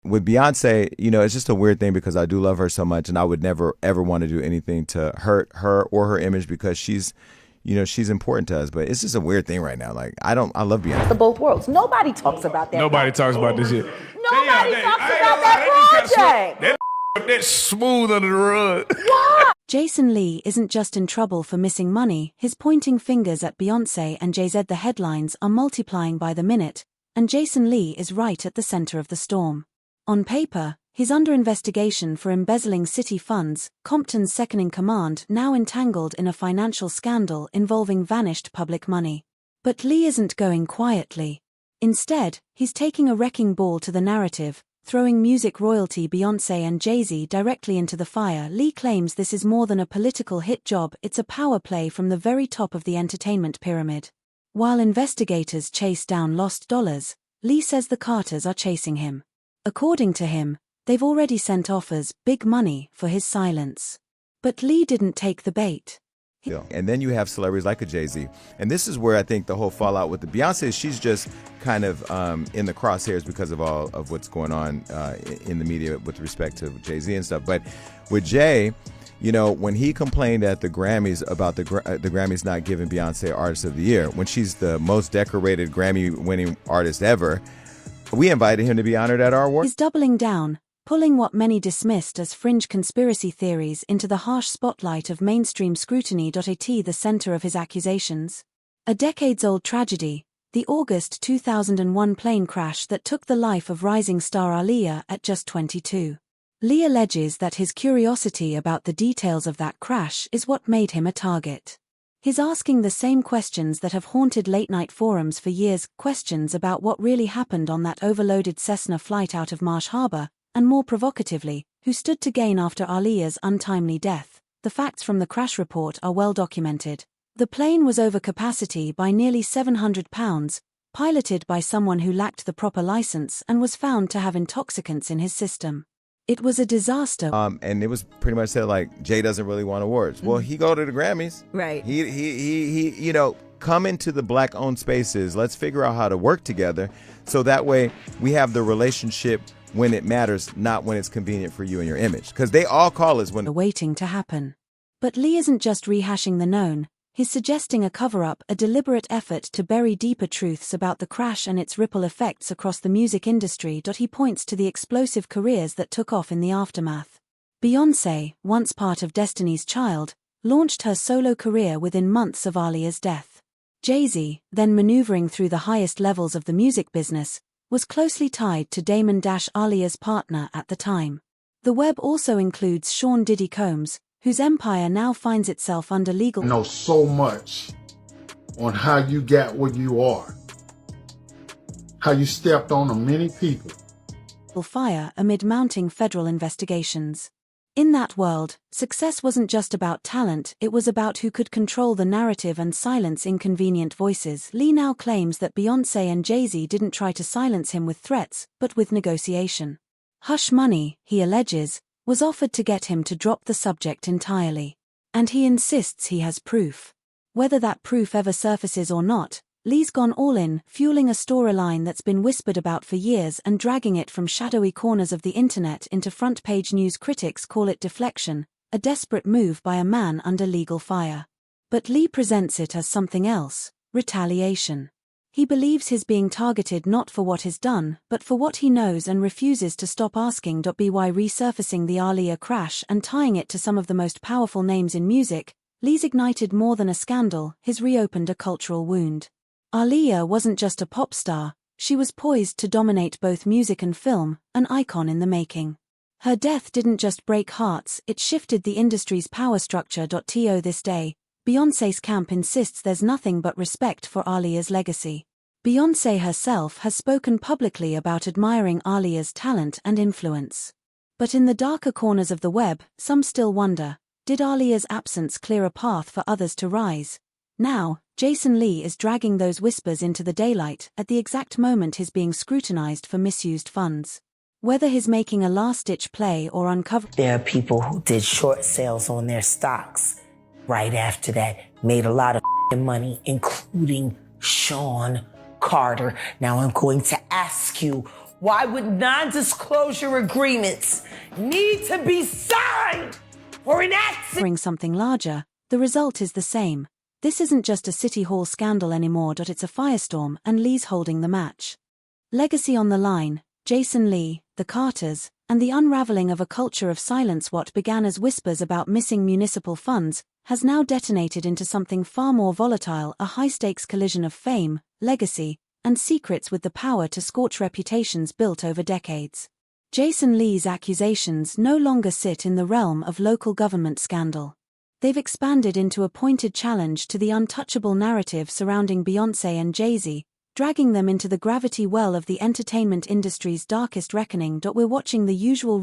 with Beyonce, it's just a weird thing because I do love her so much, and I would never ever want to do anything to hurt her or her image because she's important to us. But it's just a weird thing right now. Like I love Beyonce. The both worlds. Nobody talks about that. Nobody talks about this shit. Nobody talks about that project. That's smooth under the rug. What? Jason Lee isn't just in trouble for missing money. His pointing fingers at Beyoncé and Jay-Z. The headlines are multiplying by the minute, and Jason Lee is right at the center of the storm. On paper, he's under investigation for embezzling city funds, Compton's second-in-command, now entangled in a financial scandal involving vanished public money. But Lee isn't going quietly. Instead, he's taking a wrecking ball to the narrative, throwing music royalty Beyoncé and Jay-Z directly into the fire. Lee claims this is more than a political hit job, it's a power play from the very top of the entertainment pyramid. While investigators chase down lost dollars, Lee says the Carters are chasing him. According to him, they've already sent offers, big money, for his silence. But Lee didn't take the bait. And then you have celebrities like a Jay-Z. And this is where I think the whole fallout with the Beyonce, she's just kind of in the crosshairs because of all of what's going on in the media with respect to Jay-Z and stuff. But with Jay, when he complained at the Grammys about the Grammys not giving Beyonce Artist of the Year, when she's the most decorated Grammy-winning artist ever, we invited him to be honored at our award. He's doubling down, pulling what many dismissed as fringe conspiracy theories into the harsh spotlight of mainstream scrutiny. At the center of his accusations, a decades-old tragedy, the August 2001 plane crash that took the life of rising star Aaliyah at just 22. Lee alleges that his curiosity about the details of that crash is what made him a target. He's asking the same questions that have haunted late-night forums for years, questions about what really happened on that overloaded Cessna flight out of Marsh Harbor, and more provocatively, who stood to gain after Aaliyah's untimely death. The facts from the crash report are well documented. The plane was over capacity by nearly 700 pounds, piloted by someone who lacked the proper license and was found to have intoxicants in his system. It was a disaster. And it was pretty much said like, Jay doesn't really want awards. Well, he go to the Grammys. Right. He come into the black-owned spaces. Let's figure out how to work together so that way we have the relationship when it matters, not when it's convenient for you and your image. Because they all call us when... Waiting to happen. But Lee isn't just rehashing the known. He's suggesting a cover-up, a deliberate effort to bury deeper truths about the crash and its ripple effects across the music industry. He points to the explosive careers that took off in the aftermath. Beyoncé, once part of Destiny's Child, launched her solo career within months of Aaliyah's death. Jay-Z, then maneuvering through the highest levels of the music business, was closely tied to Damon-Aaliyah's partner at the time. The web also includes Sean Diddy Combs, whose empire now finds itself under legal... I know so much on how you got where you are, how you stepped on many people. ...fire amid mounting federal investigations. In that world, success wasn't just about talent, it was about who could control the narrative and silence inconvenient voices. Lee now claims that Beyoncé and Jay-Z didn't try to silence him with threats, but with negotiation. Hush money, he alleges, was offered to get him to drop the subject entirely. And he insists he has proof. Whether that proof ever surfaces or not, Lee's gone all in, fueling a storyline that's been whispered about for years and dragging it from shadowy corners of the internet into front-page news. Critics call it deflection, a desperate move by a man under legal fire. But Lee presents it as something else, retaliation. He believes he's being targeted not for what he's done, but for what he knows and refuses to stop asking. By resurfacing the Aaliyah crash and tying it to some of the most powerful names in music, Lee's ignited more than a scandal, he's reopened a cultural wound. Aaliyah wasn't just a pop star, she was poised to dominate both music and film, an icon in the making. Her death didn't just break hearts, it shifted the industry's power structure. To this day, Beyoncé's camp insists there's nothing but respect for Aaliyah's legacy. Beyoncé herself has spoken publicly about admiring Aaliyah's talent and influence. But in the darker corners of the web, some still wonder, did Aaliyah's absence clear a path for others to rise? Now, Jason Lee is dragging those whispers into the daylight at the exact moment he's being scrutinized for misused funds. Whether he's making a last-ditch play or uncovering... There are people who did short sales on their stocks right after that, made a lot of money, including Sean Carter. Now I'm going to ask you, Why would non-disclosure agreements need to be signed for an accident? Bring something larger, the result is the same. This isn't just a City Hall scandal anymore. It's a firestorm, and Lee's holding the match. Legacy on the line, Jason Lee, the Carters, and the unraveling of a culture of silence. What began as whispers about missing municipal funds has now detonated into something far more volatile, a high-stakes collision of fame, legacy, and secrets with the power to scorch reputations built over decades. Jason Lee's accusations no longer sit in the realm of local government scandal. They've expanded into a pointed challenge to the untouchable narrative surrounding Beyoncé and Jay-Z, dragging them into the gravity well of the entertainment industry's darkest reckoning. We're watching the usual